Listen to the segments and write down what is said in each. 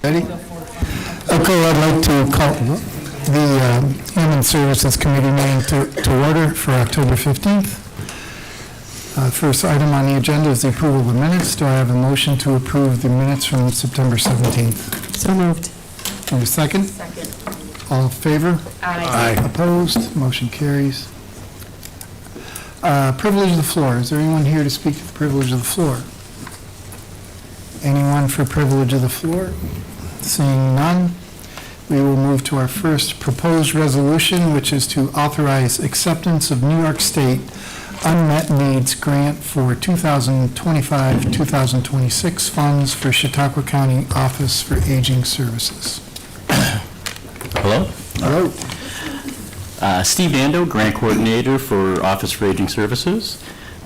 Ready? Okay, I'd like to call the Human Services Committee meeting to order for October 15th. First item on the agenda is the approval of the minutes. Do I have a motion to approve the minutes from September 17th? So moved. And a second? Second. All in favor? Aye. Opposed? Motion carries. Privilege of the floor. Is there anyone here to speak to the privilege of the floor? Anyone for privilege of the floor? Seeing none, we will move to our first proposed resolution, which is to authorize acceptance of New York State Unmet Needs Grant for 2025-2026 funds for Chautauqua County Office for Aging Services. Hello. Hello. Steve Dando, Grant Coordinator for Office for Aging Services.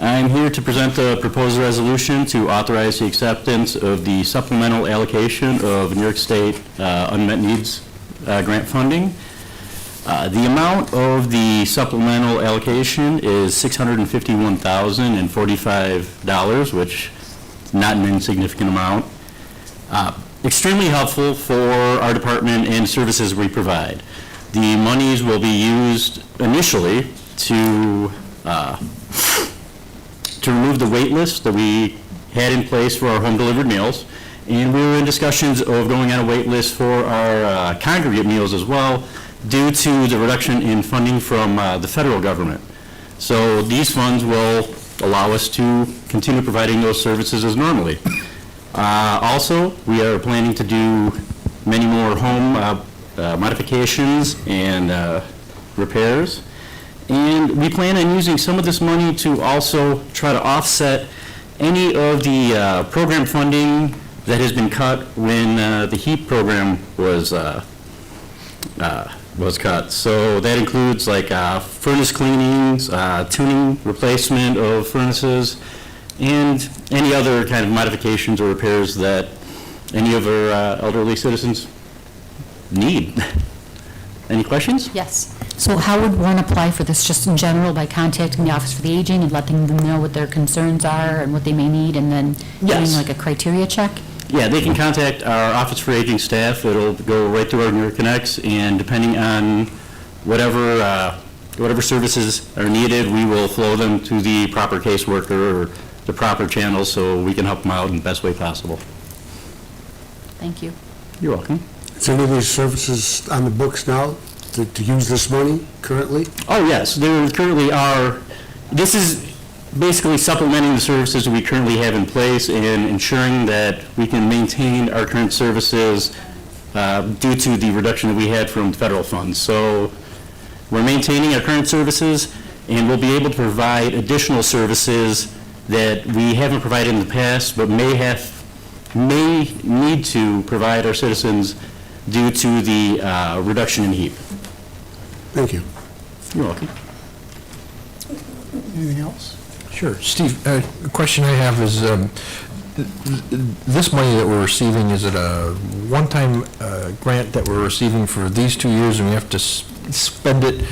I'm here to present a proposed resolution to authorize the acceptance of the supplemental allocation of New York State Unmet Needs Grant funding. The amount of the supplemental allocation is $651,045, which is not an insignificant amount. Extremely helpful for our department and services we provide. The monies will be used initially to remove the wait list that we had in place for our home delivered meals, and we were in discussions of going on a wait list for our congregate meals as well, due to the reduction in funding from the federal government. So these funds will allow us to continue providing those services as normally. Also, we are planning to do many more home modifications and repairs. And we plan on using some of this money to also try to offset any of the program funding that has been cut when the HEAP program was cut. So that includes like furnace cleanings, tuning, replacement of furnaces, and any other kind of modifications or repairs that any of our elderly citizens need. Any questions? Yes. So how would one apply for this, just in general, by contacting the Office for the Aging and letting them know what their concerns are and what they may need, and then Yes. doing like a criteria check? Yeah, they can contact our Office for Aging staff. It'll go right through our New York Connects, and depending on whatever services are needed, we will flow them to the proper caseworker or the proper channels so we can help them out in the best way possible. Thank you. You're welcome. Is any of these services on the books now to use this money currently? Oh, yes, there currently are. This is basically supplementing the services we currently have in place and ensuring that we can maintain our current services due to the reduction that we had from federal funds. So we're maintaining our current services, and we'll be able to provide additional services that we haven't provided in the past, but may need to provide our citizens due to the reduction in HEAP. Thank you. You're welcome. Anything else? Sure. Steve, the question I have is, this money that we're receiving, is it a one-time grant that we're receiving for these 2 years and we have to spend it?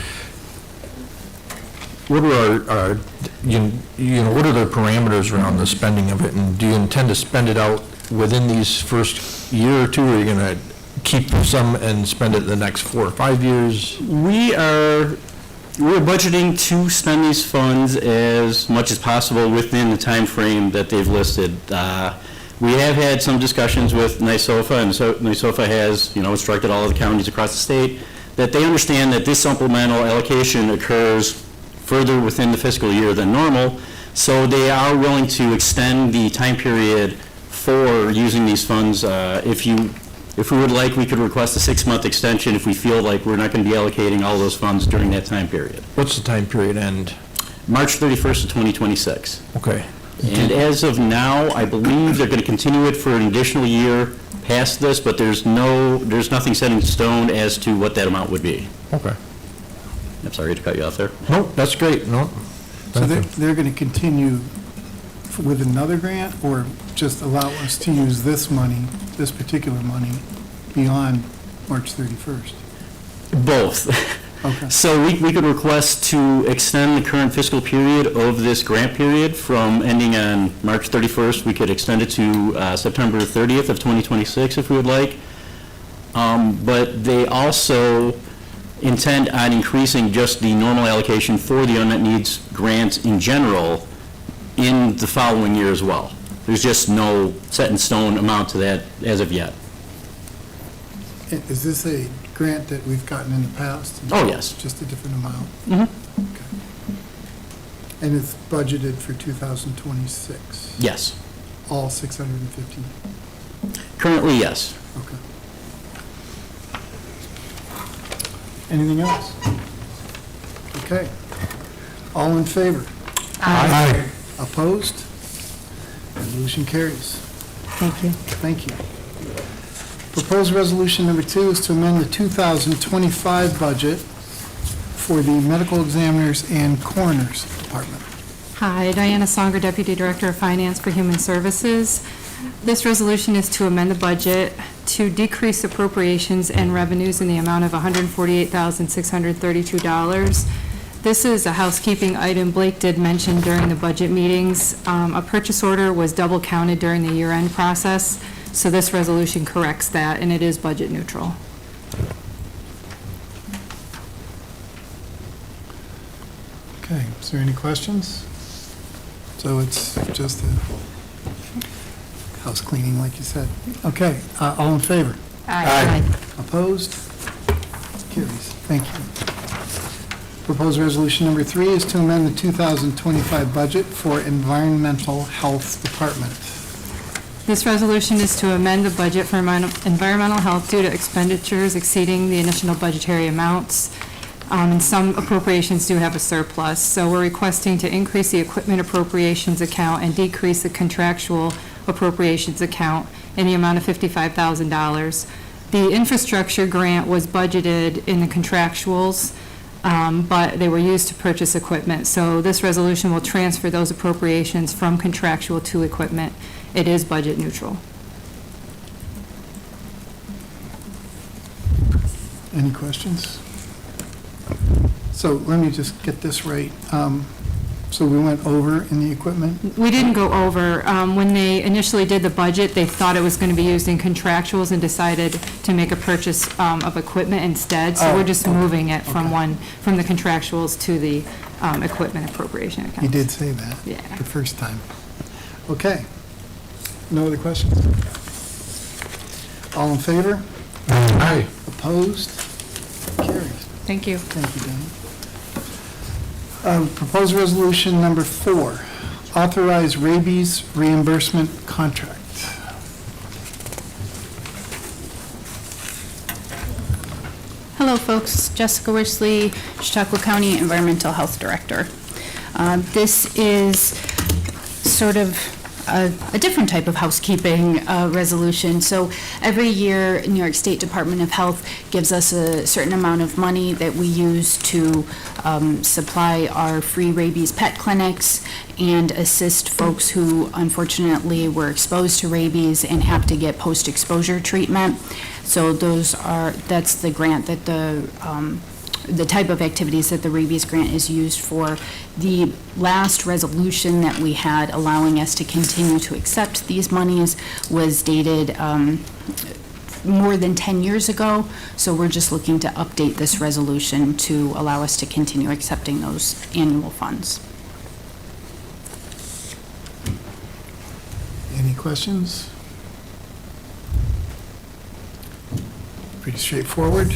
What are our what are the parameters around the spending of it, and do you intend to spend it out within these first year or two, or are you going to keep some and spend it the next 4 or 5 years? We're budgeting to spend these funds as much as possible within the time frame that they've listed. We have had some discussions with NYSOFA, and so NYSOFA has, instructed all of the counties across the state that they understand that this supplemental allocation occurs further within the fiscal year than normal, so they are willing to extend the time period for using these funds. If we would like, we could request a 6-month extension if we feel like we're not going to be allocating all those funds during that time period. What's the time period end? March 31st of 2026. Okay. And as of now, I believe they're going to continue it for an additional year past this, but there's nothing set in stone as to what that amount would be. Okay. I'm sorry to cut you off there. Nope, that's great. No. So they're going to continue with another grant, or just allow us to use this money, this particular money, beyond March 31st? Both. Okay. So we could request to extend the current fiscal period of this grant period from ending on March 31st. We could extend it to September 30th of 2026 if we would like. But they also intend on increasing just the normal allocation for the unmet needs grant in general in the following year as well. There's just no set in stone amount to that as of yet. Is this a grant that we've gotten in the past? Oh, yes. Just a different amount? Mhm. And it's budgeted for 2026? Yes. All 650? Currently, yes. Okay. Anything else? Okay. All in favor? Aye. Opposed? Resolution carries. Thank you. Thank you. Proposed resolution number 2 is to amend the 2025 budget for the medical examiners and coroners department. Hi, Diana Songer, Deputy Director of Finance for Human Services. This resolution is to amend the budget to decrease appropriations and revenues in the amount of $148,632. This is a housekeeping item Blake did mention during the budget meetings. A purchase order was double counted during the year-end process, so this resolution corrects that, and it is budget neutral. Okay, is there any questions? So it's just a house cleaning, like you said. Okay, all in favor? Aye. Opposed? Carries. Thank you. Proposed resolution number 3 is to amend the 2025 budget for Environmental Health Department. This resolution is to amend the budget for environmental health due to expenditures exceeding the initial budgetary amounts. And some appropriations do have a surplus, so we're requesting to increase the equipment appropriations account and decrease the contractual appropriations account in the amount of $55,000. The infrastructure grant was budgeted in the contractuals, but they were used to purchase equipment. So this resolution will transfer those appropriations from contractual to equipment. It is budget neutral. Any questions? So let me just get this right. So we went over in the equipment? We didn't go over. When they initially did the budget, they thought it was going to be used in contractuals and decided to make a purchase of equipment instead. So we're just moving it from the contractuals to the equipment appropriation account. You did say that. Yeah. The first time. Okay. No other questions? All in favor? Aye. Opposed? Carries. Thank you. Thank you, Dana. Proposed resolution number 4, authorize rabies reimbursement contract. Hello, folks. Jessica Worsley, Chautauqua County Environmental Health Director. This is sort of a different type of housekeeping resolution. So every year, New York State Department of Health gives us a certain amount of money that we use to supply our free rabies pet clinics and assist folks who unfortunately were exposed to rabies and have to get post-exposure treatment. So that's the grant that the type of activities that the rabies grant is used for. The last resolution that we had allowing us to continue to accept these monies was dated more than 10 years ago, so we're just looking to update this resolution to allow us to continue accepting those annual funds. Any questions? Pretty straightforward.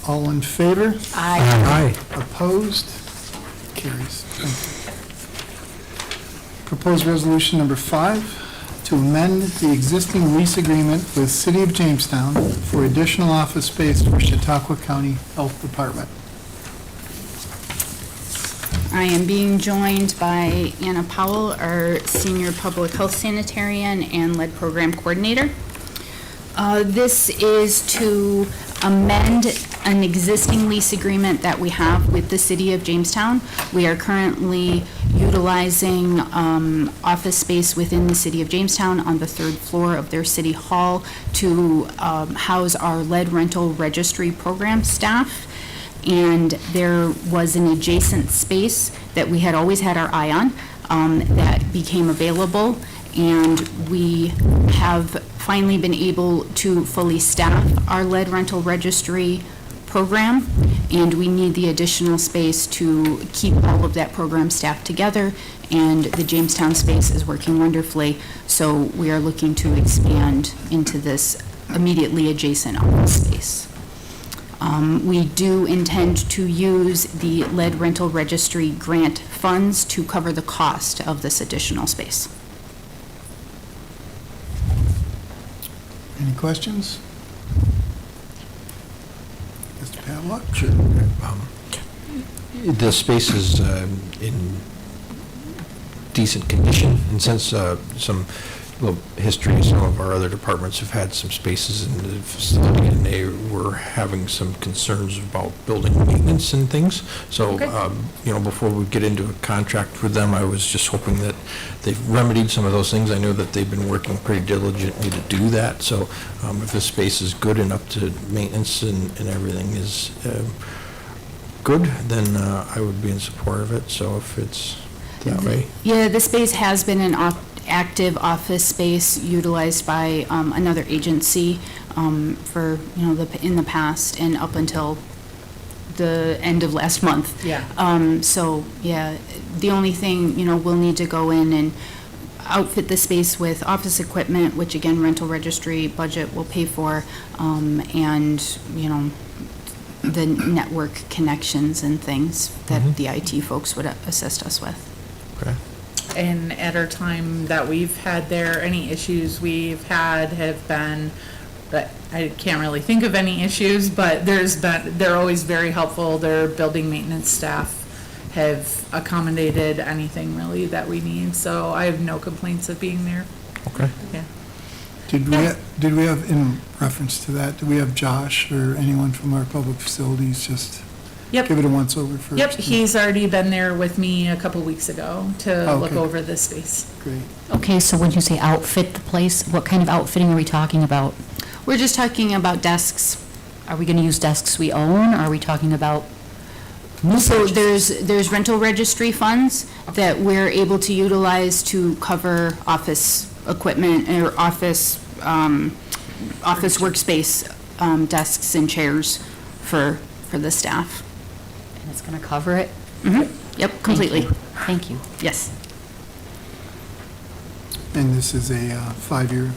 All in favor? Aye. Opposed? Carries. Thank you. Proposed resolution number 5, to amend the existing lease agreement with City of Jamestown for additional office space for Chautauqua County Health Department. I am being joined by Anna Powell, our Senior Public Health Sanitarian and Lead Program Coordinator. This is to amend an existing lease agreement that we have with the City of Jamestown. We are currently utilizing office space within the City of Jamestown on the 3rd floor of their City Hall to house our lead rental registry program staff. And there was an adjacent space that we had always had our eye on that became available. and we have finally been able to fully staff our lead rental registry program, and we need the additional space to keep all of that program staffed together, and the Jamestown space is working wonderfully, so we are looking to expand into this immediately adjacent office space. We do intend to use the lead rental registry grant funds to cover the cost of this additional space. Any questions? Mr. Pavlik? The space is in decent condition, and since some little history, some of our other departments have had some spaces in the facility, and they were having some concerns about building maintenance and things. So, before we get into a contract with them, I was just hoping that they've remedied some of those things. I know that they've been working pretty diligently to do that, so if the space is good and up to maintenance and everything is good, then I would be in support of it, so if it's that way. Yeah, the space has been an active office space utilized by another agency for, in the past and up until the end of last month. Yeah. So, yeah, the only thing, we'll need to go in and outfit the space with office equipment, which again, rental registry budget will pay for, and, the network connections and things that the IT folks would assist us with. Okay. And at our time that we've had there, any issues we've had have been, but I can't really think of any issues, but they're always very helpful. Their building maintenance staff have accommodated anything really that we need, so I have no complaints of being there. Okay. Yeah. Did we have, in reference to that, do we have Josh or anyone from our public facilities just Yep. give it a once-over first? Yep, he's already been there with me a couple weeks ago to Oh, look okay. over this space. Great. Okay, so when you say outfit the place, what kind of outfitting are we talking about? We're just talking about desks. Are we going to use desks we own, or are we talking about new So purchases? there's rental registry funds that we're able to utilize to cover office equipment or office workspace, desks and chairs for the staff. And it's going to cover it? Yep, completely. Thank you. Yes. And this is a 5-year?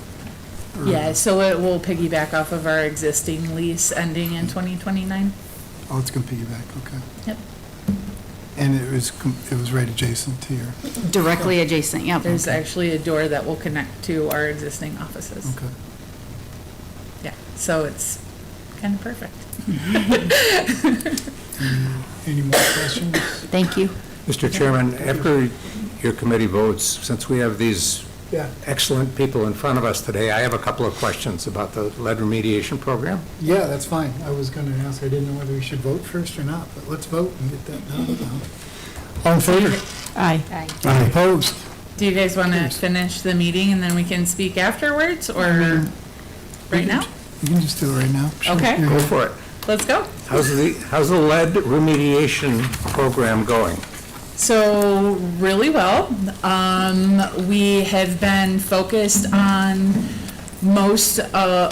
or- Yeah, so it will piggyback off of our existing lease ending in 2029. Oh, it's going to piggyback, okay. Yep. And it was right adjacent to your, Directly adjacent, yep. There's actually a door that will connect to our existing offices. okay. Yeah, so it's kind of perfect. Any more questions? Thank you. Mr. Chairman, after your committee votes, since we have these Yeah. excellent people in front of us today, I have a couple of questions about the lead remediation program. Yeah, that's fine. I was going to ask, I didn't know whether we should vote first or not, but let's vote and get that done. All in favor? Aye. Aye. Opposed? Do you guys want to finish the meeting and then we can speak afterwards, or right now? You can just do it right now. Sure. Okay. You're Go good. for it. Let's go. How's the lead remediation program going? So, really well. We have been focused on most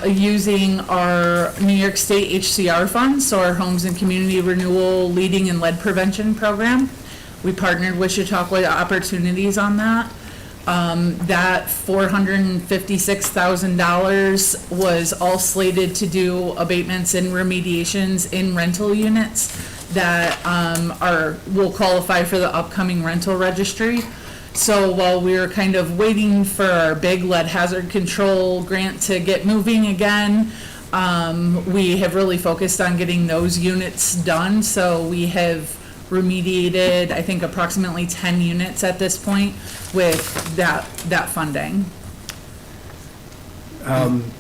using our New York State HCR funds, so our Homes and Community Renewal Leading in Lead Prevention Program. We partnered with Chautauqua Opportunities on that. That $456,000 was all slated to do abatements and remediations in rental units that will qualify for the upcoming rental registry. So while we were kind of waiting for our big lead hazard control grant to get moving again, we have really focused on getting those units done. So we have remediated, I think, approximately 10 units at this point with that funding.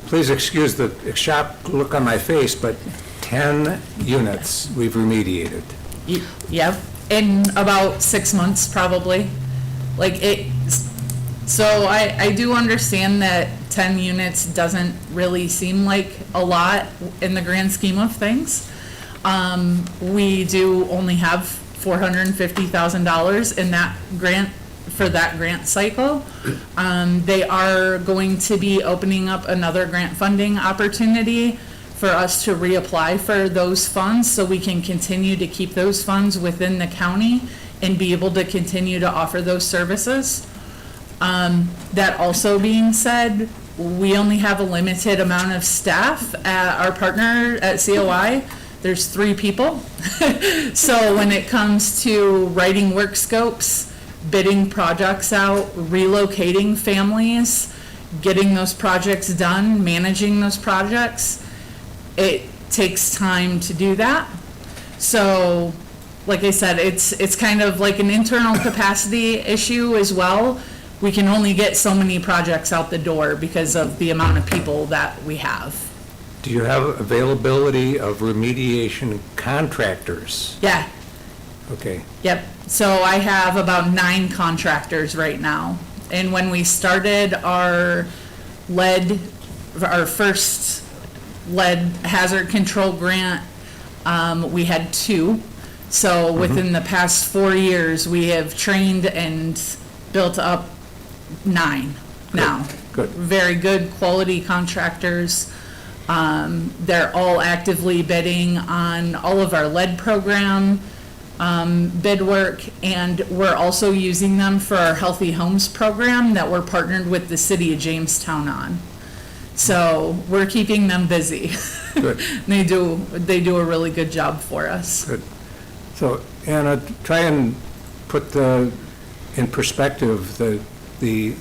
Please excuse the shocked look on my face, but 10 units we've remediated. Yep, in about 6 months, probably. So I do understand that 10 units doesn't really seem like a lot in the grand scheme of things. We do only have $450,000 in that grant for that grant cycle. They are going to be opening up another grant funding opportunity for us to reapply for those funds, so we can continue to keep those funds within the county and be able to continue to offer those services. That also being said, we only have a limited amount of staff at our partner at COI. There's 3 people. So when it comes to writing work scopes, bidding projects out, relocating families, getting those projects done, managing those projects, it takes time to do that. So, like I said, it's kind of like an internal capacity issue as well. We can only get so many projects out the door because of the amount of people that we have. Do you have availability of remediation contractors? Yeah, Okay, yep. So I have about 9 contractors right now. And when we started our first lead hazard control grant, we had 2. So within the past 4 years, we have trained and built up 9 now. good. Very good quality contractors. They're all actively bidding on all of our lead program bid work, and we're also using them for our Healthy Homes program that we're partnered with the city of Jamestown on. So we're keeping them busy. Good. They do a really good job for us. Good. So, Anna, try and put in perspective the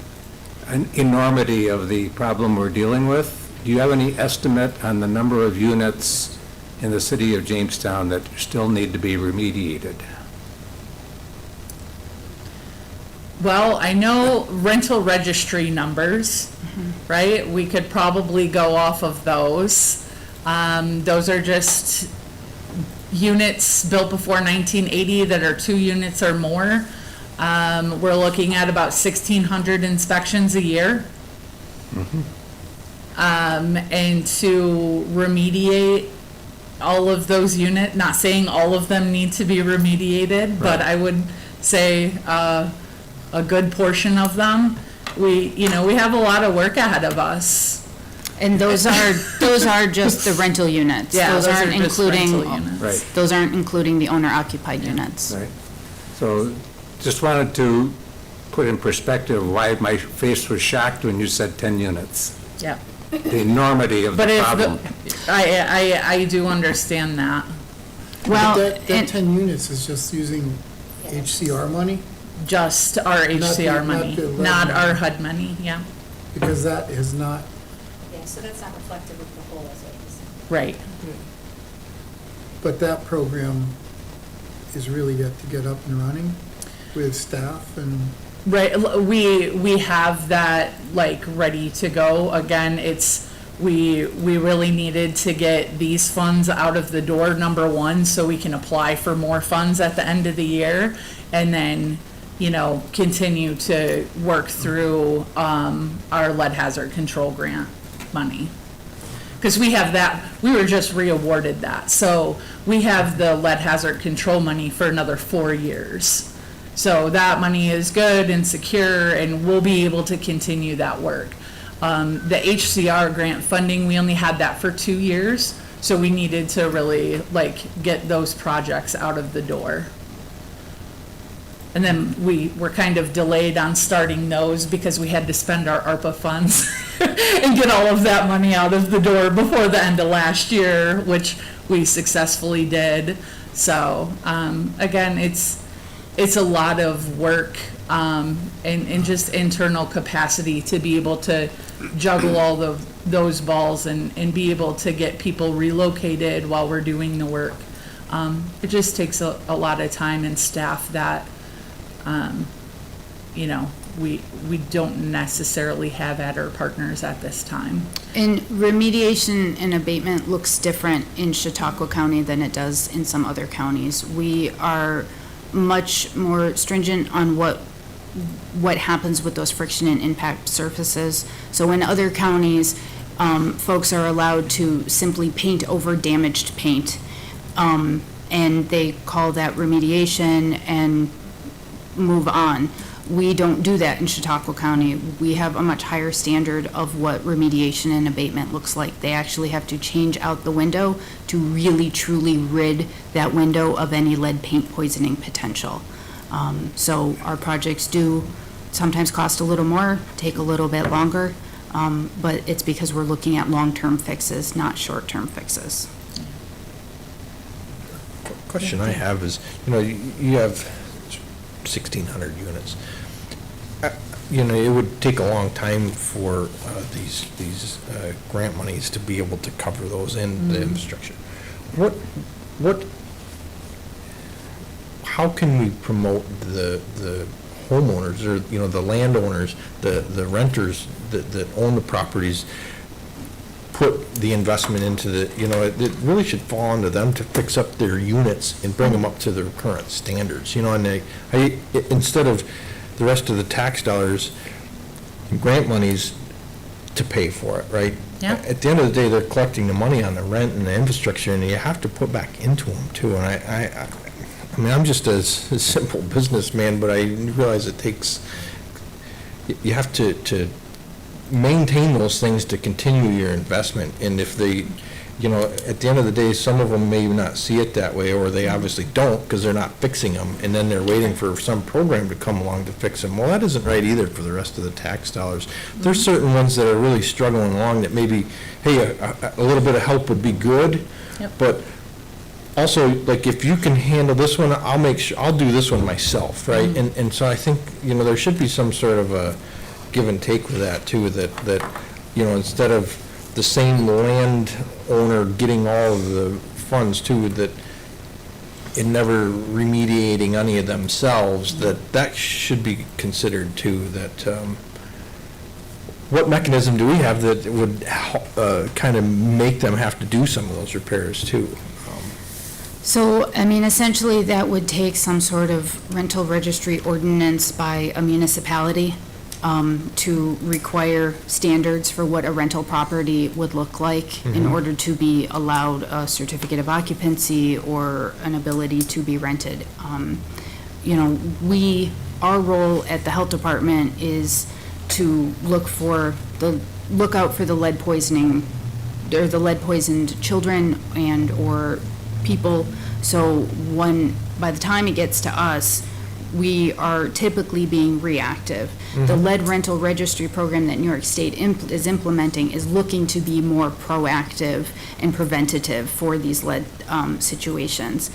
enormity of the problem we're dealing with. Do you have any estimate on the number of units in the city of Jamestown that still need to be remediated? Well, I know rental registry numbers, right? We could probably go off of those. Those are just units built before 1980 that are 2 units or more. We're looking at about 1,600 inspections a year. And to remediate all of those units, not saying all of them need to be remediated, but I would say a good portion of them. We have a lot of work ahead of us. And those are just the rental units. Yeah, Those those aren't are just including, rental units. Right. those aren't including the owner-occupied units. Right. So just wanted to put in perspective why my face was shocked when you said 10 units. Yep. The enormity of the But if problem. I do understand that. Well, That and- 10 units is just using HCR money? Just our HCR not money, the lead not money. our HUD money, yeah, Because that is not, Yeah, so that's not reflective of the whole, is what he's saying. right. but that program is really yet to get up and running with staff and, Right, we have that like ready to go. Again, we really needed to get these funds out of the door, number one, so we can apply for more funds at the end of the year. And then, continue to work through, our lead hazard control grant money. Because we have that, we were just re-awarded that. So we have the lead hazard control money for another 4 years. So that money is good and secure, and we'll be able to continue that work. The HCR grant funding, we only had that for 2 years, so we needed to really get those projects out of the door. And then we were kind of delayed on starting those because we had to spend our ARPA funds and get all of that money out of the door before the end of last year, which we successfully did. So, again, it's a lot of work, and just internal capacity to be able to juggle all those balls and be able to get people relocated while we're doing the work. It just takes a lot of time and staff that, we don't necessarily have at our partners at this time. And remediation and abatement looks different in Chautauqua County than it does in some other counties. We are much more stringent on what happens with those friction and impact surfaces. So in other counties, folks are allowed to simply paint over damaged paint, and they call that remediation and move on. We don't do that in Chautauqua County. We have a much higher standard of what remediation and abatement looks like. They actually have to change out the window to really truly rid that window of any lead paint poisoning potential. So our projects do sometimes cost a little more, take a little bit longer, but it's because we're looking at long-term fixes, not short-term fixes. Question I have is, you have 1,600 units. It would take a long time for these grant monies to be able to cover those in the infrastructure. How can we promote the homeowners or, the landowners, the renters that own the properties, put the investment into it really should fall onto them to fix up their units and bring them up to their current standards, and instead of the rest of the tax dollars and grant monies to pay for it, right? Yeah. At the end of the day, they're collecting the money on the rent and the infrastructure, and you have to put back into them too, and I mean, I'm just a simple businessman, but I realize it takes, you have to maintain those things to continue your investment. And if they, at the end of the day, some of them may not see it that way, or they obviously don't because they're not fixing them, and then they're waiting for some program to come along to fix them. Well, that isn't right either for the rest of the tax dollars. There's certain ones that are really struggling along that maybe, hey, a little bit of help would be good, Yep. but also, like, if you can handle this one, I'll do this one myself, right? And so I think, there should be some sort of a give and take with that too, that instead of the same landowner getting all of the funds too, that in never remediating any of themselves, that should be considered too, that what mechanism do we have that would kind of make them have to do some of those repairs too? So, I mean, essentially, that would take some sort of rental registry ordinance by a municipality to require standards for what a rental property would look like in order to be allowed a certificate of occupancy or an ability to be rented. Our role at the health department is to look out for the lead poisoning, or the lead poisoned children and or people. So by the time it gets to us, we are typically being reactive. The lead rental registry program that New York State is implementing is looking to be more proactive and preventative for these lead situations.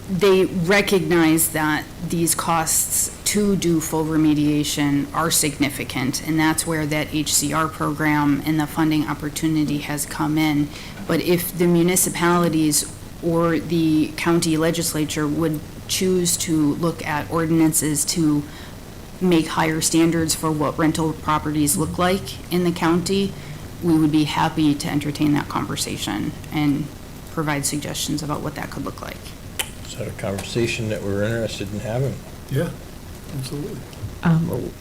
They recognize that these costs to do full remediation are significant, and that's where that HCR program and the funding opportunity has come in. But if the municipalities or the county legislature would choose to look at ordinances to make higher standards for what rental properties look like in the county, we would be happy to entertain that conversation and provide suggestions about what that could look like. Is that a conversation that we're interested in having? Yeah, absolutely.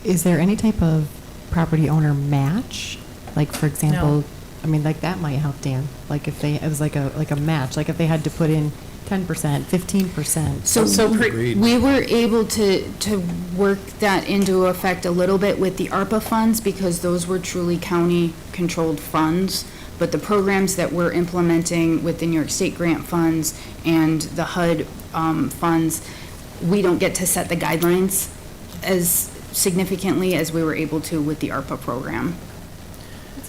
Is there any type of property owner match? Like, for example, No. I mean, like, that might help, Dan. Like, if it was like a match, like if they had to put in 10%, 15%. So Agreed. we were able to work that into effect a little bit with the ARPA funds because those were truly county-controlled funds. But the programs that we're implementing with the New York State grant funds and the HUD funds, we don't get to set the guidelines as significantly as we were able to with the ARPA program.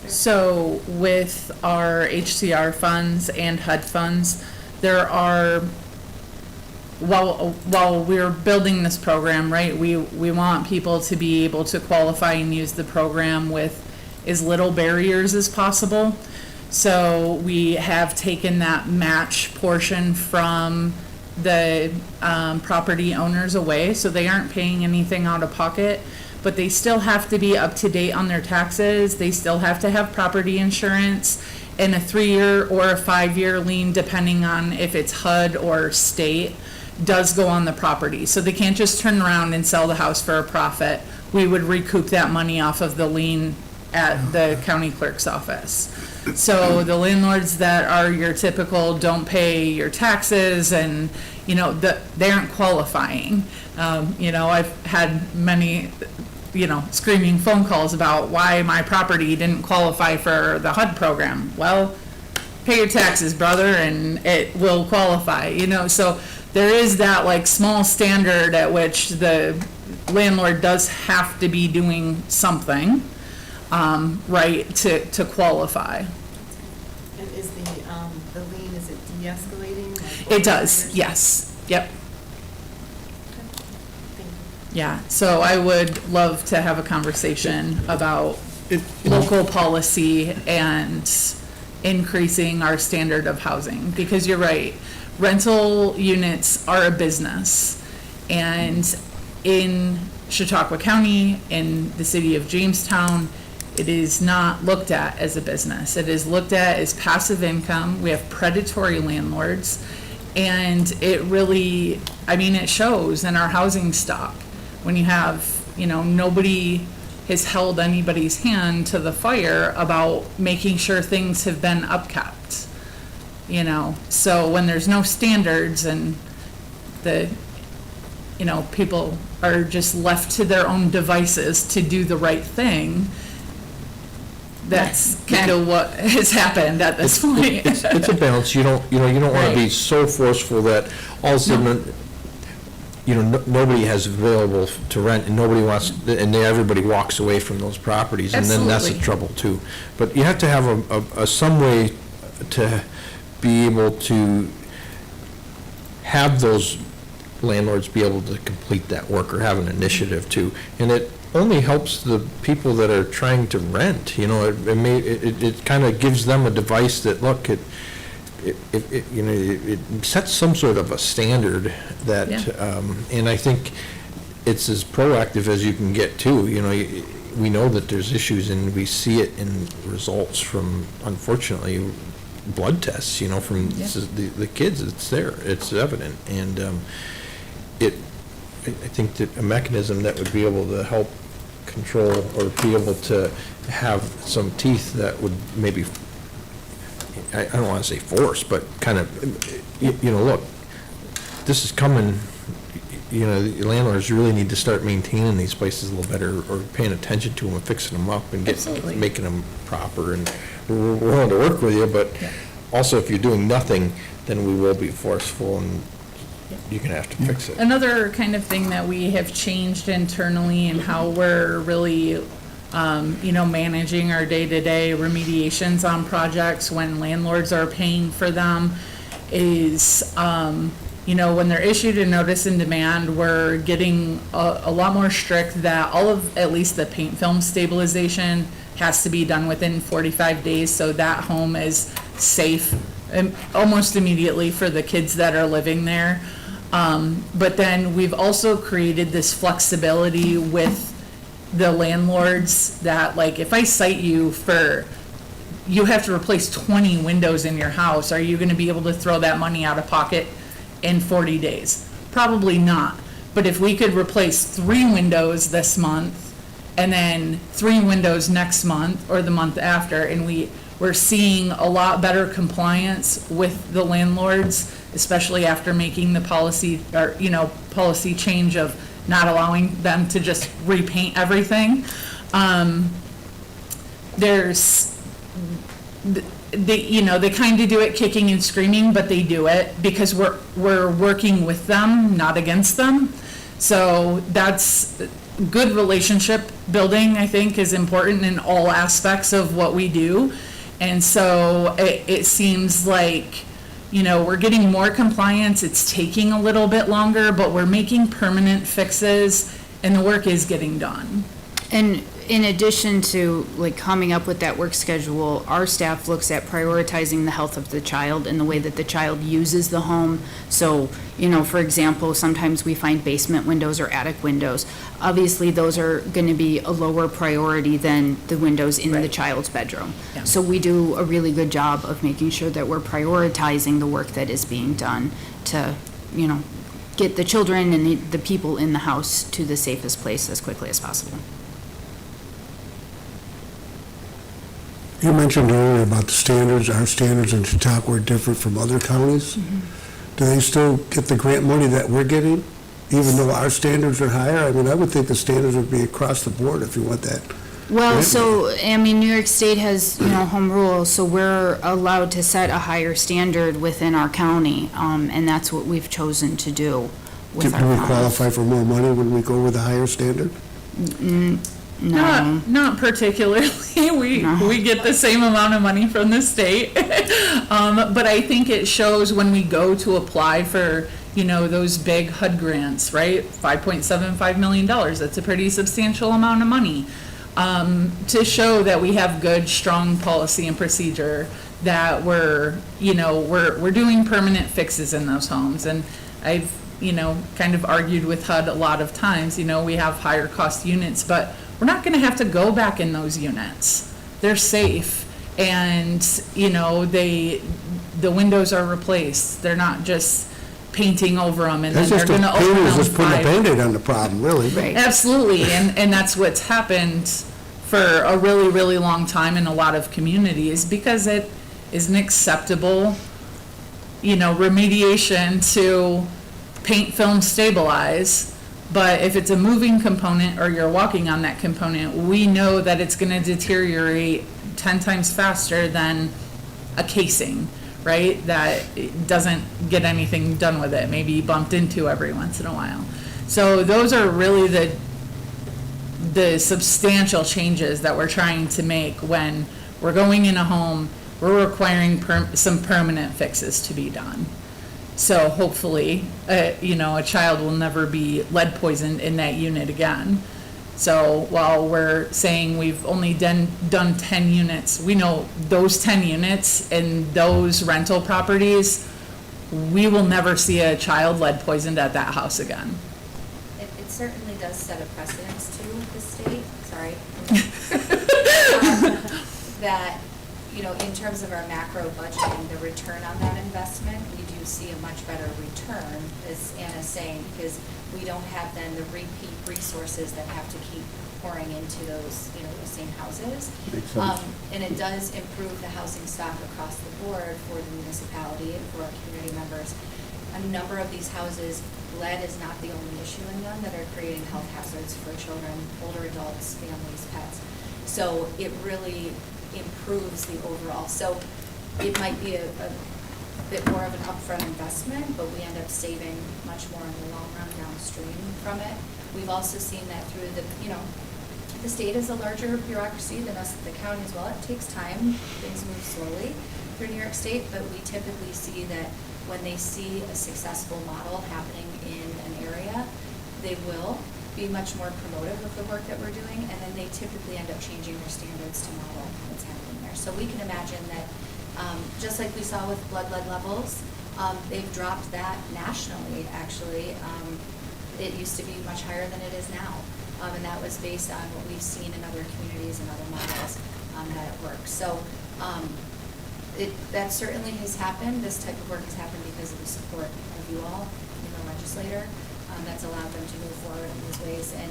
So with our HCR funds and HUD funds, there are, while we're building this program, right, we want people to be able to qualify and use the program with as little barriers as possible. So we have taken that match portion from the property owners away, so they aren't paying anything out of pocket, but they still have to be up to date on their taxes. They still have to have property insurance and a 3-year or a 5-year lien, depending on if it's HUD or state, does go on the property. So they can't just turn around and sell the house for a profit. We would recoup that money off of the lien at the county clerk's office. So the landlords that are your typical don't pay your taxes and, they aren't qualifying. I've had many, screaming phone calls about why my property didn't qualify for the HUD program. Well, pay your taxes, brother, and it will qualify, so there is that like small standard at which the landlord does have to be doing something, right, to qualify. And is the lien, is it de-escalating? It does, yes, yep. Yeah, so I would love to have a conversation about local policy and increasing our standard of housing, because you're right, rental units are a business. And in Chautauqua County, in the city of Jamestown, it is not looked at as a business. It is looked at as passive income. We have predatory landlords, and it really, it shows in our housing stock. When you have, nobody has held anybody's hand to the fire about making sure things have been upkept, So when there's no standards and people are just left to their own devices to do the right thing, that's kind of what has happened at this point. It's a balance. You don't want to be Right. so forceful that all of a sudden, nobody has available to rent, and nobody wants, and then everybody walks away from those properties, and then that's the Absolutely. trouble too. But you have to have some way to be able to have those landlords be able to complete that work or have an initiative to, and it only helps the people that are trying to rent. It kind of gives them a device that, look, it sets some sort of a standard that, and I think it's as proactive as you can get too. We know that there's issues, and we see it in results from, unfortunately, blood tests, from the kids. It's there, it's evident, and I think that a mechanism that would be able to help control or be able to have some teeth that would maybe, I don't want to say force, but kind of, look, this is coming, the landlords really need to start maintaining these places a little better, or paying attention to them and fixing them up and making them proper, and we're willing to work with you, but also if you're doing nothing, then we will be forceful, and you're going to have to fix it. Another kind of thing that we have changed internally and how we're really, managing our day-to-day remediations on projects when landlords are paying for them is, when they're issued a notice in demand, we're getting a lot more strict that all of, at least the paint film stabilization has to be done within 45 days, so that home is safe almost immediately for the kids that are living there. But then we've also created this flexibility with the landlords that, like, if I cite you for, you have to replace 20 windows in your house, are you going to be able to throw that money out of pocket in 40 days? Probably not. But if we could replace 3 windows this month and then 3 windows next month or the month after, and we're seeing a lot better compliance with the landlords, especially after making the policy, or, policy change of not allowing them to just repaint everything. They kind of do it kicking and screaming, but they do it because we're working with them, not against them. So that's good relationship building, I think, is important in all aspects of what we do. And so it seems like, we're getting more compliance, it's taking a little bit longer, but we're making permanent fixes and the work is getting done. And in addition to like coming up with that work schedule, our staff looks at prioritizing the health of the child and the way that the child uses the home. So, for example, sometimes we find basement windows or attic windows. Obviously, those are going to be a lower priority than the windows in the child's bedroom. Yeah. So we do a really good job of making sure that we're prioritizing the work that is being done to, get the children and the people in the house to the safest place as quickly as possible. You mentioned earlier about the standards, our standards in Chautauqua are different from other counties. Do they still get the grant money that we're getting, even though our standards are higher? I mean, I would think the standards would be across the board if you want that. Well, Grant so, I mean, New York State has, home rule, so we're allowed to set a higher standard within our county, and that's what we've chosen to do with our Do we funds. qualify for more money when we go with a higher standard? No. Not particularly. We get the same amount of money from the state. But I think it shows when we go to apply for, those big HUD grants, right? $5.75 million, that's a pretty substantial amount of money. To show that we have good, strong policy and procedure, that we're doing permanent fixes in those homes. And I've, kind of argued with HUD a lot of times, we have higher cost units, but we're not gonna have to go back in those units. They're safe, and, the windows are replaced. They're not just painting over them and then That's they're just gonna a open pain, is them just putting a 5. Band-Aid on the problem, really. Right. Absolutely, and that's what's happened for a really, really long time in a lot of communities, because it isn't acceptable, remediation to paint, film, stabilize. But if it's a moving component or you're walking on that component, we know that it's gonna deteriorate 10 times faster than a casing, right? That it doesn't get anything done with it, maybe bumped into every once in a while. So those are really the substantial changes that we're trying to make when we're going in a home, we're requiring some permanent fixes to be done. So hopefully, a child will never be lead poisoned in that unit again. So while we're saying we've only done 10 units, we know those 10 units in those rental properties, we will never see a child lead poisoned at that house again. It certainly does set a precedence to the state, sorry. That, in terms of our macro budgeting, the return on that investment, we do see a much better return, as Anna's saying, because we don't have then the repeat resources that have to keep pouring into those, those same houses. Makes sense. And it does improve the housing stock across the board for the municipality and for our community members. A number of these houses, lead is not the only issue in them that are creating health hazards for children, older adults, families, pets. So it really improves the overall. So it might be a bit more of an upfront investment, but we end up saving much more in the long run downstream from it. We've also seen that through the state is a larger bureaucracy than us at the county as well. It takes time, things move slowly through New York State, but we typically see that when they see a successful model happening in an area, they will be much more promotive of the work that we're doing, and then they typically end up changing their standards to model what's happening there. So we can imagine that, just like we saw with blood lead levels, they've dropped that nationally, actually. It used to be much higher than it is now, and that was based on what we've seen in other communities and other models that it works. So that certainly has happened. This type of work has happened because of the support of you all, the legislator. That's allowed them to move forward in these ways, and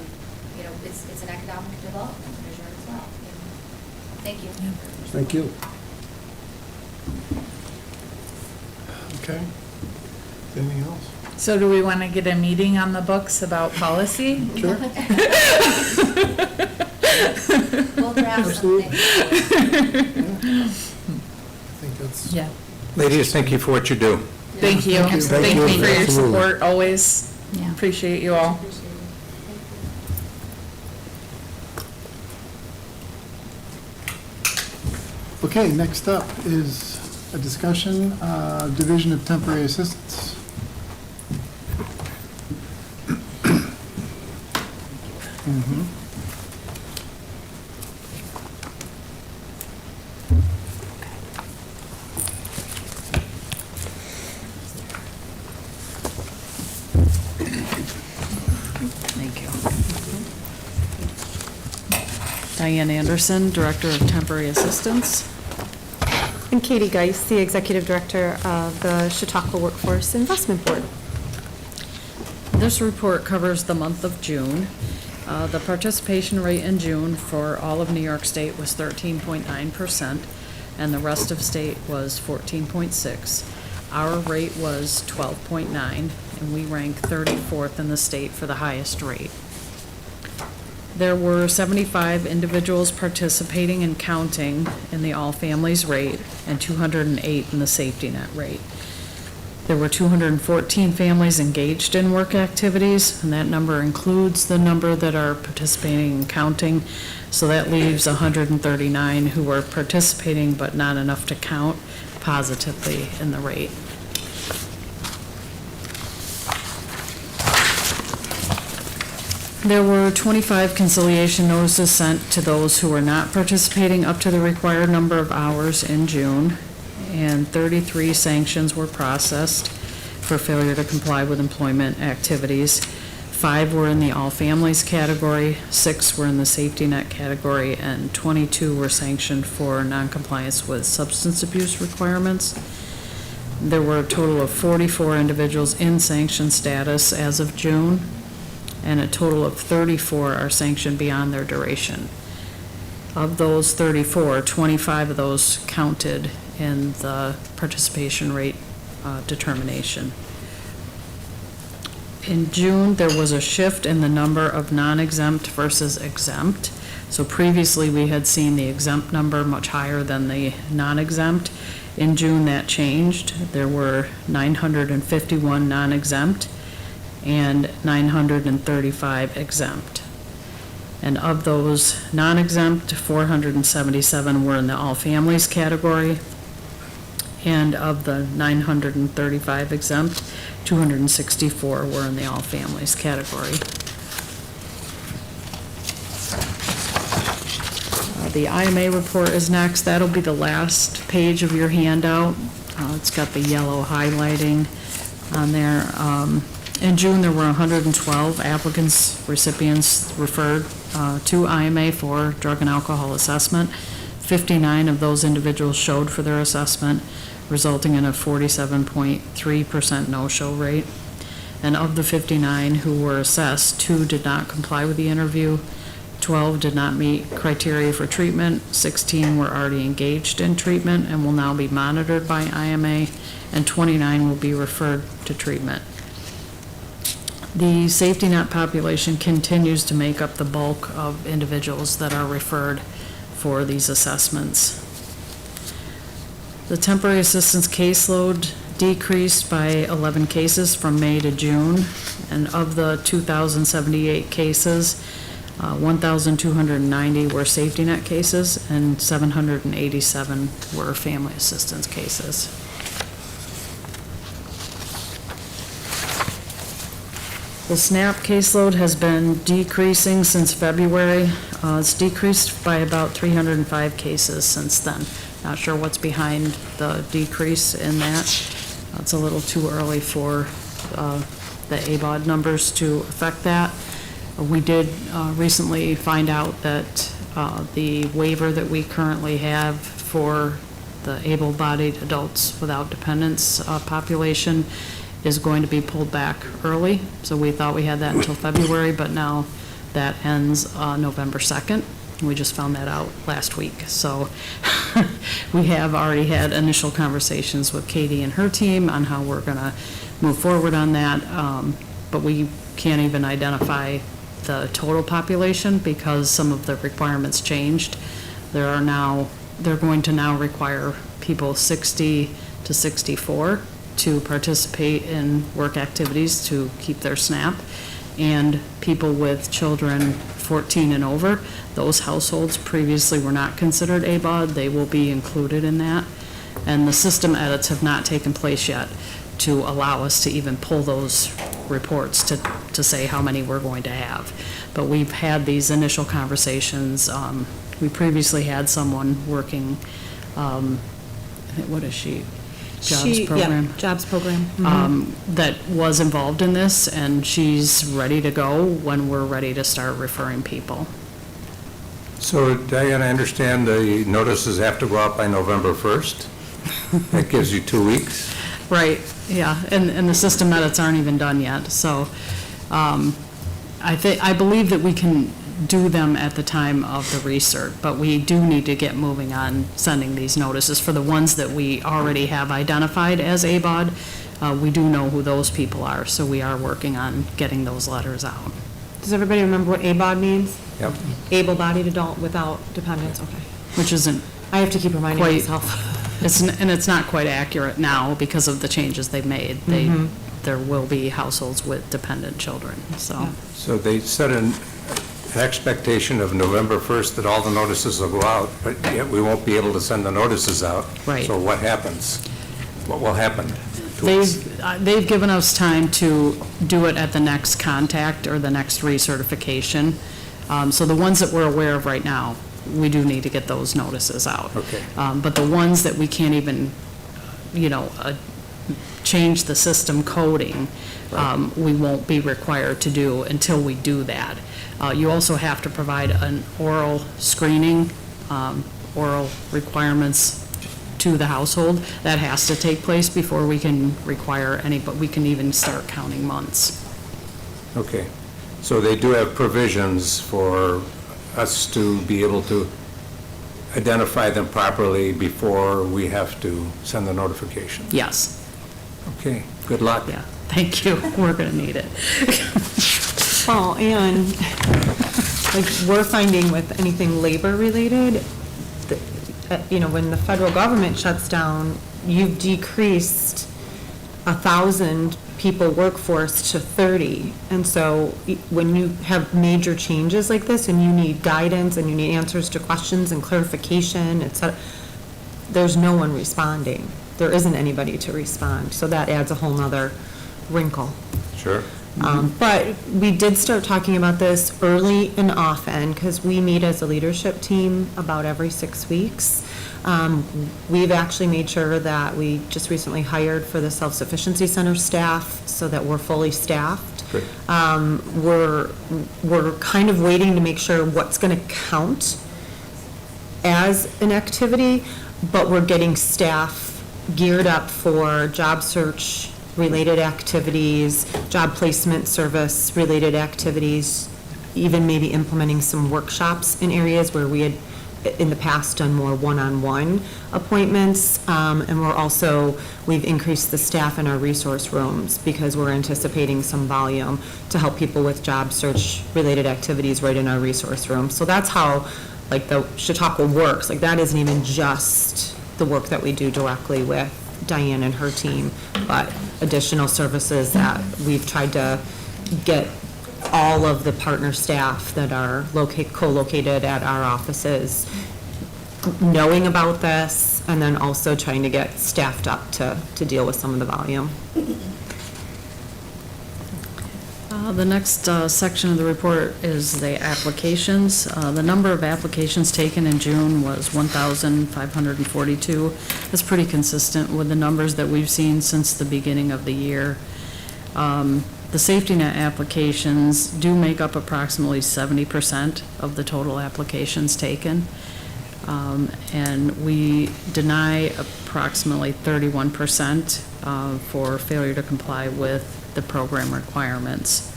it's an economic development measure as well. Thank you. Thank you. Okay. Anything else? So do we want to get a meeting on the books about policy? Sure. We'll draft something. I think that's. Yeah. Ladies, thank you for what you do. Thank you. Thank Thank you. you for your Absolutely. support always. Yeah. Appreciate you all. Okay, next up is a discussion, Division of Temporary Assistance. Thank you. Diane Anderson, Director of Temporary Assistance. And Katie Geis, the Executive Director of the Chautauqua Workforce Investment Board. This report covers the month of June, The participation rate in June for all of New York State was 13.9%, and the rest of state was 14.6%. Our rate was 12.9%, and we rank 34th in the state for the highest rate. There were 75 individuals participating and counting in the all families rate and 208 in the safety net rate. There were 214 families engaged in work activities, and that number includes the number that are participating and counting. So that leaves 139 who were participating but not enough to count positively in the rate. There were 25 conciliation notices sent to those who were not participating up to the required number of hours in June, and 33 sanctions were processed for failure to comply with employment activities. 5 were in the all families category, 6 were in the safety net category, and 22 were sanctioned for noncompliance with substance abuse requirements. There were a total of 44 individuals in sanction status as of June, and a total of 34 are sanctioned beyond their duration. Of those 34, 25 of those counted in the participation rate determination. In June, there was a shift in the number of non-exempt versus exempt. So previously, we had seen the exempt number much higher than the non-exempt. In June, that changed. There were 951 non-exempt and 935 exempt. And of those non-exempt, 477 were in the all families category. And of the 935 exempt, 264 were in the all families category. The IMA report is next. That'll be the last page of your handout. It's got the yellow highlighting on there. In June, there were 112 applicants, recipients referred to IMA for drug and alcohol assessment. 59 of those individuals showed for their assessment, resulting in a 47.3% no-show rate. And of the 59 who were assessed, 2 did not comply with the interview, 12 did not meet criteria for treatment, 16 were already engaged in treatment and will now be monitored by IMA, and 29 will be referred to treatment. The safety net population continues to make up the bulk of individuals that are referred for these assessments. The temporary assistance caseload decreased by 11 cases from May to June, and of the 2,078 cases, 1,290 were safety net cases and 787 were family assistance cases. The SNAP caseload has been decreasing since February. It's decreased by about 305 cases since then. Not sure what's behind the decrease in that. It's a little too early for the ABOD numbers to affect that. We did recently find out that the waiver that we currently have for the able-bodied adults without dependents population is going to be pulled back early. So we thought we had that until February, but now that ends November 2nd. We just found that out last week. So we have already had initial conversations with Katie and her team on how we're going to move forward on that. But we can't even identify the total population because some of the requirements changed. They're going to now require people 60 to 64 to participate in work activities to keep their SNAP, and people with children 14 and over. Those households previously were not considered ABOD. They will be included in that. And the system edits have not taken place yet to allow us to even pull those reports to say how many we're going to have. But we've had these initial conversations. We previously had someone working, what is she? Jobs program. Jobs program. That was involved in this, and she's ready to go when we're ready to start referring people. So Diane, I understand the notices have to go out by November 1st? That gives you 2 weeks? Right, yeah, and the system edits aren't even done yet, so I I believe that we can do them at the time of the recert, but we do need to get moving on sending these notices for the ones that we already have identified as ABOD. We do know who those people are, so we are working on getting those letters out. Does everybody remember what ABOD means? Yep. Able-bodied adult without dependents, okay. Which isn't I have to keep reminding quite, myself. it's not quite accurate now because of the changes they've made. There will be households with dependent children, so. So they set an expectation of November 1st that all the notices will go out, but yet we won't be able to send the notices out. Right. So what happens? What will happen to us? They've given us time to do it at the next contact or the next recertification. So the ones that we're aware of right now, we do need to get those notices out. Okay. But the ones that we can't even, change the system coding, we won't be required to do until we do that. You also have to provide an oral screening, oral requirements to the household. That has to take place before we can require any, but we can even start counting months. Okay. So they do have provisions for us to be able to identify them properly before we have to send the notification. Yes, Okay, good luck. yeah, thank you, we're gonna need it. Well, and like we're finding with anything labor-related, when the federal government shuts down, you've decreased 1,000 people workforce to 30. And so when you have major changes like this and you need guidance and you need answers to questions and clarification, there's no one responding. There isn't anybody to respond. So that adds a whole nother wrinkle. Sure. But we did start talking about this early and often because we meet as a leadership team about every 6 weeks. We've actually made sure that we just recently hired for the Self-Sufficiency Center staff so that we're fully staffed. Good. We're kind of waiting to make sure what's going to count as an activity, but we're getting staff geared up for job search related activities, job placement service related activities, even maybe implementing some workshops in areas where we had in the past done more one-on-one appointments. And we've increased the staff in our resource rooms because we're anticipating some volume to help people with job search related activities right in our resource room. So that's how the Chautauqua works. That isn't even just the work that we do directly with Diane and her team, but additional services that we've tried to get all of the partner staff that are co-located at our offices knowing about this, and then also trying to get staffed up to deal with some of the volume. The next section of the report is the applications. The number of applications taken in June was 1,542. That's pretty consistent with the numbers that we've seen since the beginning of the year. The safety net applications do make up approximately 70% of the total applications taken. And we deny approximately 31% for failure to comply with the program requirements.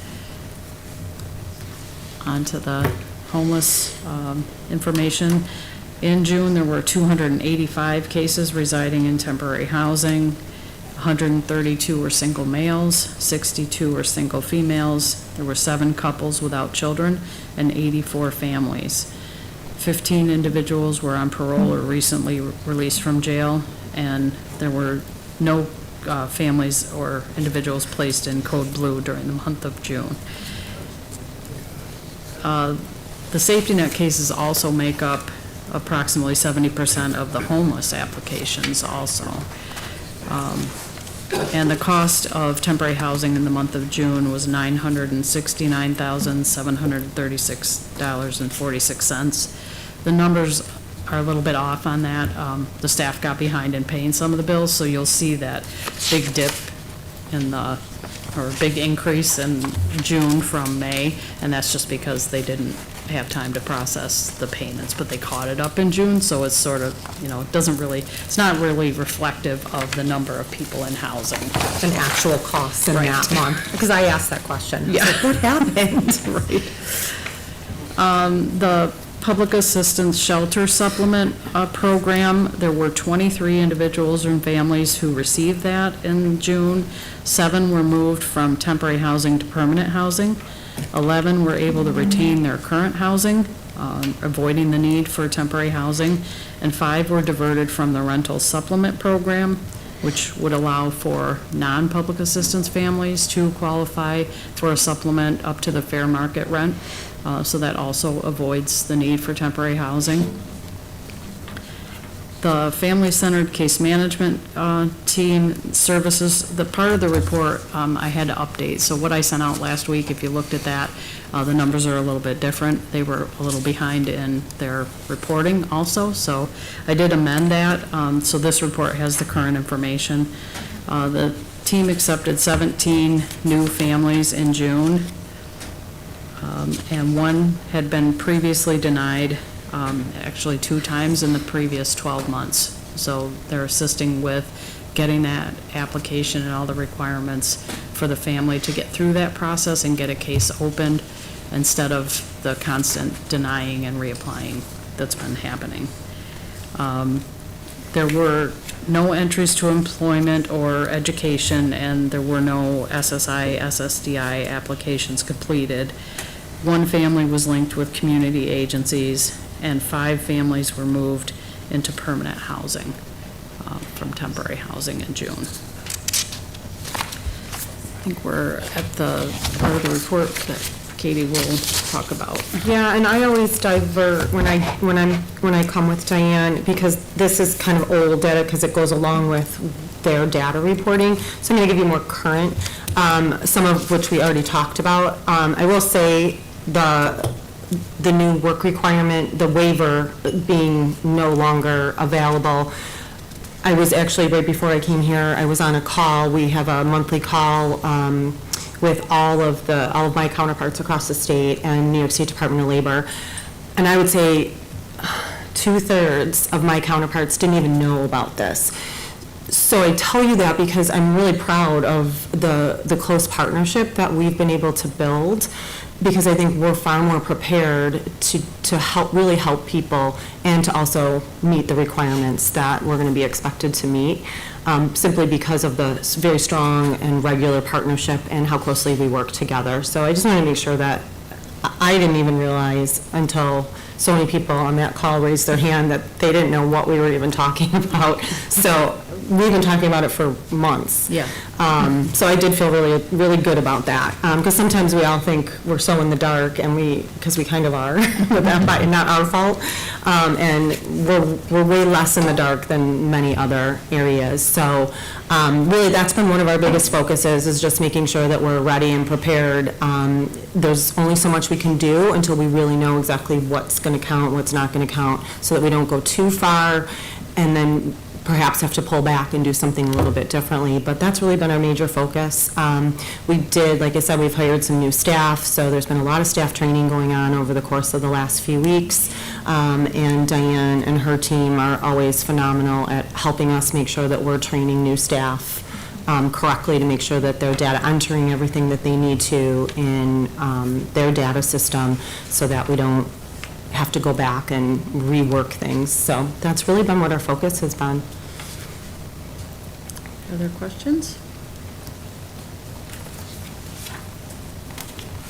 On to the homeless information. In June, there were 285 cases residing in temporary housing. 132 were single males, 62 were single females. There were 7 couples without children and 84 families. 15 individuals were on parole or recently released from jail, and there were no families or individuals placed in Code Blue during the month of June. The safety net cases also make up approximately 70% of the homeless applications also. And the cost of temporary housing in the month of June was $969,736.46. The numbers are a little bit off on that. The staff got behind in paying some of the bills, so you'll see that big dip or big increase in June from May, and that's just because they didn't have time to process the payments, but they caught it up in June, so it's sort of, it doesn't really, it's not really reflective of the number of people in housing. An actual cost in Right. that month, because I asked that question. Yeah. What happened? Right. The Public Assistance Shelter Supplement Program, there were 23 individuals and families who received that in June. 7 were moved from temporary housing to permanent housing. 11 were able to retain their current housing, avoiding the need for temporary housing. And 5 were diverted from the rental supplement program, which would allow for non-public assistance families to qualify for a supplement up to the fair market rent. So that also avoids the need for temporary housing. The Family-Centered Case Management Team Services, the part of the report I had to update. So what I sent out last week, if you looked at that, the numbers are a little bit different. They were a little behind in their reporting also, so I did amend that. So this report has the current information. The team accepted 17 new families in June, and 1 had been previously denied, actually 2 times in the previous 12 months. So they're assisting with getting that application and all the requirements for the family to get through that process and get a case opened instead of the constant denying and reapplying that's been happening. There were no entries to employment or education, and there were no SSI, SSDI applications completed. 1 family was linked with community agencies, and 5 families were moved into permanent housing from temporary housing in June. I think we're at the part of the report that Katie will talk about. Yeah, and I always divert when I come with Diane, because this is kind of old data, because it goes along with their data reporting. So I'm going to give you more current, some of which we already talked about. I will say the new work requirement, the waiver being no longer available. I was actually, right before I came here, I was on a call. We have a monthly call with all of my counterparts across the state and New York State Department of Labor. And I would say 2/3 of my counterparts didn't even know about this. So I tell you that because I'm really proud of the close partnership that we've been able to build, because I think we're far more prepared to really help people and to also meet the requirements that we're going to be expected to meet, simply because of the very strong and regular partnership and how closely we work together. So I just want to make sure that I didn't even realize until so many people on that call raised their hand that they didn't know what we were even talking about. So we've been talking about it for months. Yeah. So I did feel really, really good about that. Because sometimes we all think we're so in the dark, and because we kind of are, but that's not our fault. And we're way less in the dark than many other areas. So really, that's been one of our biggest focuses, is just making sure that we're ready and prepared. There's only so much we can do until we really know exactly what's going to count, what's not going to count, so that we don't go too far and then perhaps have to pull back and do something a little bit differently. But that's really been our major focus. We did, like I said, we've hired some new staff, so there's been a lot of staff training going on over the course of the last few weeks. And Diane and her team are always phenomenal at helping us make sure that we're training new staff correctly, to make sure that they're data entering everything that they need to in their data system, so that we don't have to go back and rework things. So that's really been what our focus has been. Other questions?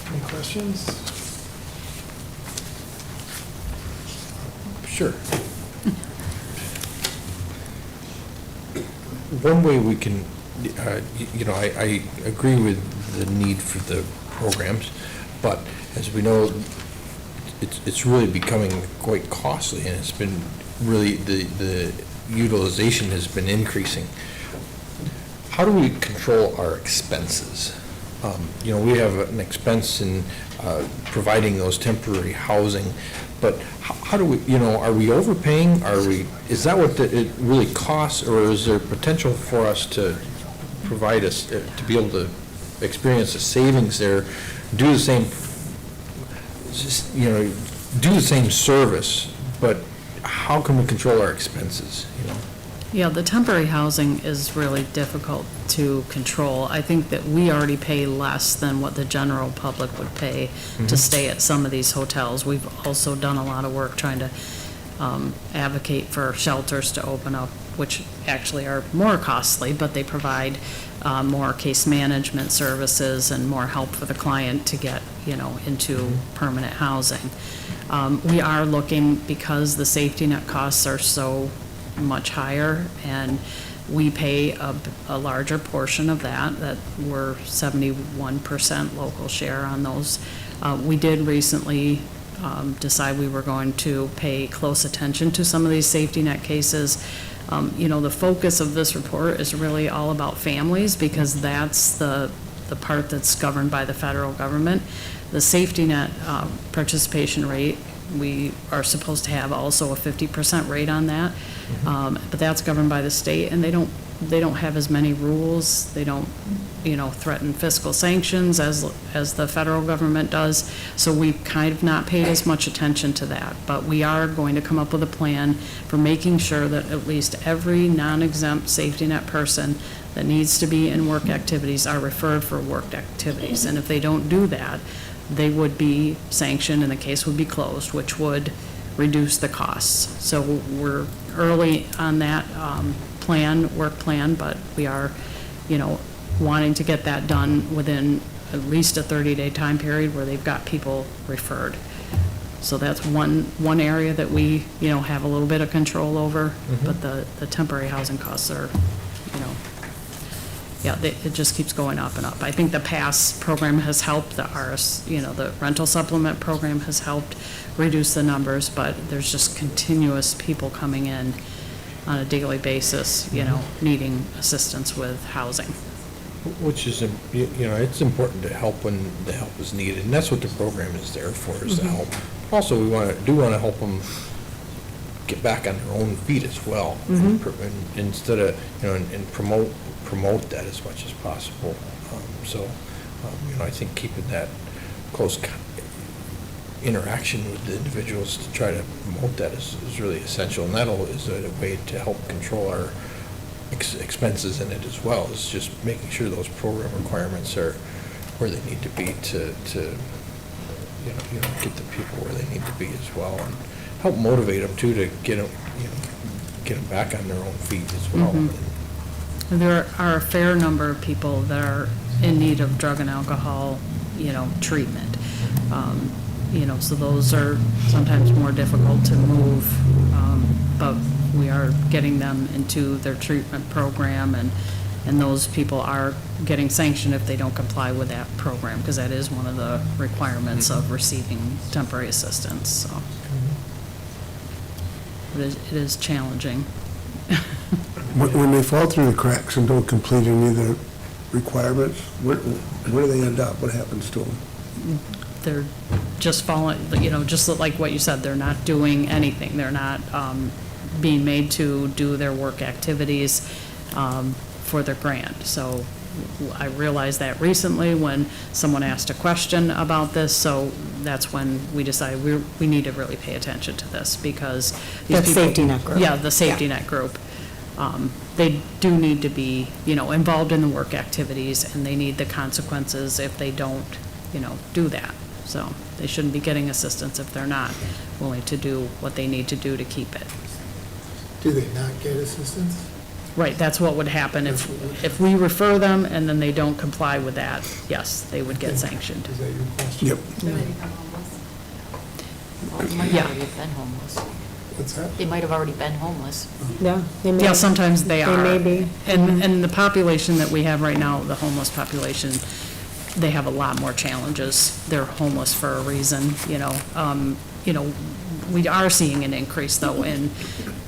Any questions? Sure. One way we can, I agree with the need for the programs, but as we know, it's really becoming quite costly, and it's been really, the utilization has been increasing. How do we control our expenses? We have an expense in providing those temporary housing, but how do we, are we overpaying? Is that what it really costs, or is there potential for us to provide us, to be able to experience the savings there, do the same, just, do the same service, but how can we control our expenses, you know? Yeah, the temporary housing is really difficult to control. I think that we already pay less than what the general public would pay to stay at some of these hotels. We've also done a lot of work trying to advocate for shelters to open up, which actually are more costly, but they provide more case management services and more help for the client to get, into permanent housing. We are looking, because the safety net costs are so much higher, and we pay a larger portion of that we're 71% local share on those. We did recently decide we were going to pay close attention to some of these safety net cases. The focus of this report is really all about families, because that's the part that's governed by the federal government. The safety net participation rate, we are supposed to have also a 50% rate on that, but that's governed by the state, and they don't have as many rules. They don't, threaten fiscal sanctions as the federal government does. So we've kind of not paid as much attention to that. But we are going to come up with a plan for making sure that at least every non-exempt safety net person that needs to be in work activities are referred for work activities. And if they don't do that, they would be sanctioned and the case would be closed, which would reduce the costs. So we're early on that work plan, but we are, wanting to get that done within at least a 30-day time period where they've got people referred. So that's one area that we, have a little bit of control over, but the temporary housing costs are, it just keeps going up and up. I think the PASS program has helped, the rental supplement program has helped reduce the numbers, but there's just continuous people coming in on a daily basis, needing assistance with housing. Which is, it's important to help when the help is needed, and that's what the program is there for, is to help. Also, we want to help them get back on their own feet as well, instead of, and promote that as much as possible. I think keeping that close interaction with the individuals to try to promote that is really essential, and is a way to help control our expenses in it as well. Is just making sure those program requirements are where they need to be to get the people where they need to be as well, and help motivate them too, to get them back on their own feet as well. There are a fair number of people that are in need of drug and alcohol, treatment. So those are sometimes more difficult to move, but we are getting them into their treatment program, and those people are getting sanctioned if they don't comply with that program, because that is one of the requirements of receiving temporary assistance, so. It is challenging. When they fall through the cracks and don't complete any of the requirements, where do they end up? What happens to them? They're just falling, just like what you said, they're not doing anything. They're not being made to do their work activities for their grant. So I realized that recently when someone asked a question about this, so that's when we decided we need to really pay attention to this, because these people, safety net group. Yeah, the safety net group. They do need to be, involved in the work activities, and they need the consequences if they don't, do that. So they shouldn't be getting assistance if they're not willing to do what they need to do to keep it. Do they not get assistance? Right, that's what would happen if we refer them and then they don't comply with that. Yes, they would get sanctioned. Is that your question? Yep. They might become homeless. Well, they might Yeah. already have been homeless. What's that? They might have already been homeless. Yeah, they may. Yeah, sometimes they are. They may be. And the population that we have right now, the homeless population, they have a lot more challenges. They're homeless for a reason, We are seeing an increase, though, in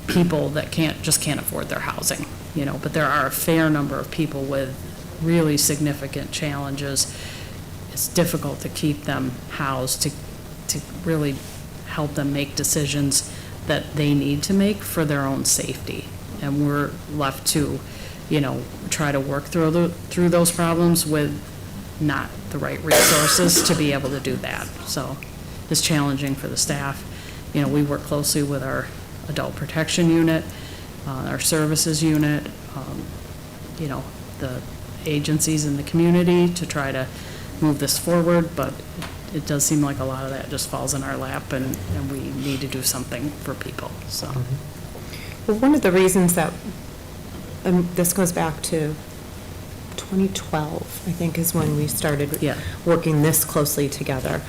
people that can't afford their housing, but there are a fair number of people with really significant challenges. It's difficult to keep them housed, to really help them make decisions that they need to make for their own safety. And we're left to, try to work through those problems with not the right resources to be able to do that. So is challenging for the staff. You know, we work closely with our adult protection unit, our services unit, you know, the agencies in the community to try to move this forward, but it does seem like a lot of that just falls in our lap, and we need to do something for people, so. Well, one of the reasons that, this goes back to 2012, I think, is when we started Yeah. working this closely together.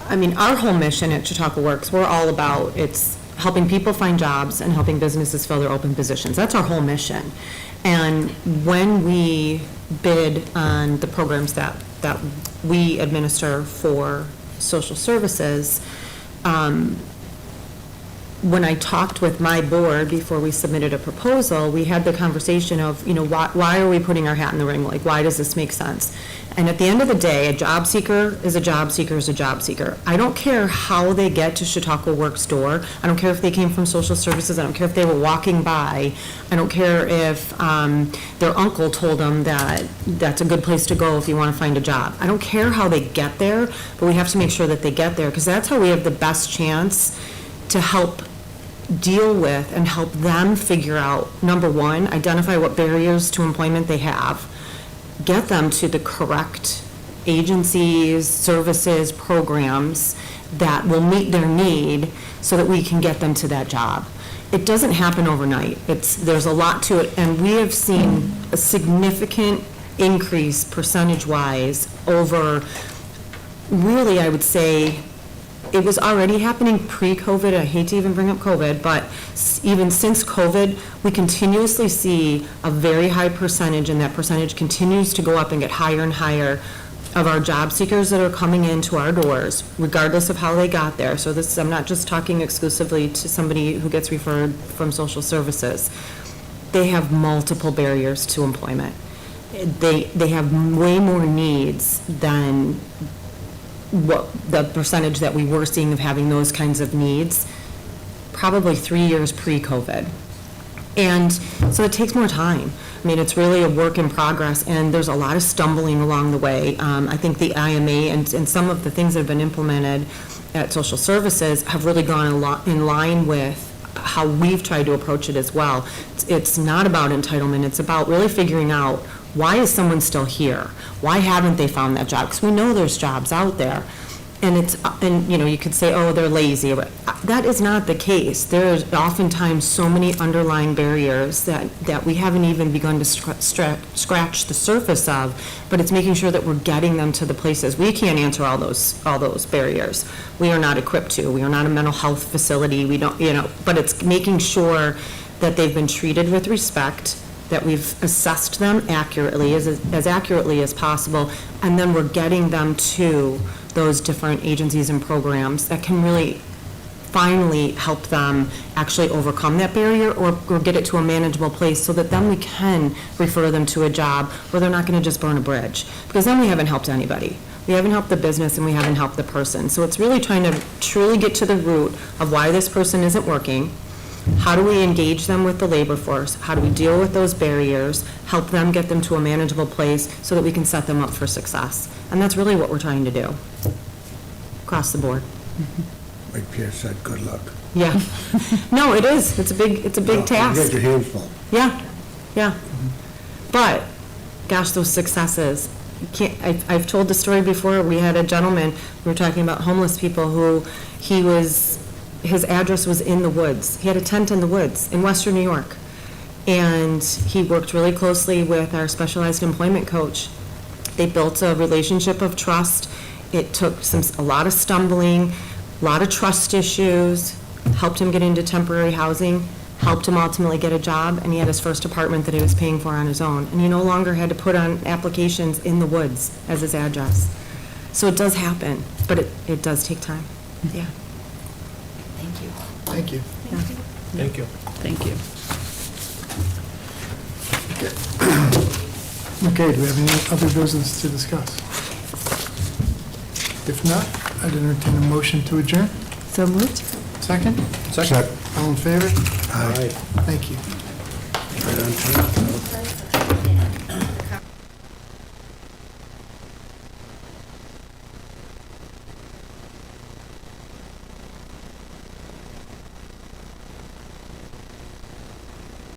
I mean, our whole mission at Chautauqua Works, we're all about, it's helping people find jobs and helping businesses fill their open positions. That's our whole mission. And when we bid on the programs that we administer for social services, when I talked with my board before we submitted a proposal, we had the conversation of, you know, why are we putting our hat in the ring? Like, why does this make sense? And at the end of the day, a job seeker is a job seeker is a job seeker. I don't care how they get to Chautauqua Works door. I don't care if they came from social services. I don't care if they were walking by. I don't care if their uncle told them that that's a good place to go if you want to find a job. I don't care how they get there, but we have to make sure that they get there, because that's how we have the best chance to help deal with and help them figure out, number one, identify what barriers to employment they have, get them to the correct agencies, services, programs that will meet their need so that we can get them to that job. It doesn't happen overnight. There's a lot to it, and we have seen a significant increase percentage-wise over, really, I would say, it was already happening pre-COVID. I hate to even bring up COVID, but even since COVID, we continuously see a very high percentage, and that percentage continues to go up and get higher and higher, of our job seekers that are coming into our doors, regardless of how they got there. So this, I'm not just talking exclusively to somebody who gets referred from social services. They have multiple barriers to employment. They have way more needs than what the percentage that we were seeing of having those kinds of needs, probably 3 years pre-COVID. And so it takes more time. I mean, it's really a work in progress, and there's a lot of stumbling along the way. I think the IMA and some of the things that have been implemented at social services have really gone a lot in line with how we've tried to approach it as well. It's not about entitlement, it's about really figuring out, why is someone still here? Why haven't they found that job? Because we know there's jobs out there. And you know, you could say, oh, they're lazy. But that is not the case. There's oftentimes so many underlying barriers that we haven't even begun to scratch the surface of, but it's making sure that we're getting them to the places. We can't answer all those barriers. We are not equipped to. We are not a mental health facility. We don't, you know, but it's making sure that they've been treated with respect, that we've assessed them accurately, as accurately as possible, and then we're getting them to those different agencies and programs that can really finally help them actually overcome that barrier or get it to a manageable place, so that then we can refer them to a job where they're not going to just burn a bridge, because then we haven't helped anybody. We haven't helped the business and we haven't helped the person. So it's really trying to truly get to the root of why this person isn't working. How do we engage them with the labor force? How do we deal with those barriers, help them get them to a manageable place so that we can set them up for success? And that's really what we're trying to do, across the board. Like Pierre said, good luck. Yeah. No, it is. It's a big task. You got your hands full. Yeah. But, gosh, those successes. You can't, I've told the story before. We had a gentleman, we were talking about homeless people, who his address was in the woods. He had a tent in the woods in Western New York. And he worked really closely with our specialized employment coach. They built a relationship of trust. It took a lot of stumbling, a lot of trust issues, helped him get into temporary housing, helped him ultimately get a job, and he had his first apartment that he was paying for on his own. And he no longer had to put on applications in the woods as his address. So it does happen, but it does take time. Yeah. Thank you. Thank you. Thank you. Okay, do we have any other business to discuss? If not, I'd entertain a motion to adjourn. So moved? Second? Second. All in favor? Aye. Thank you.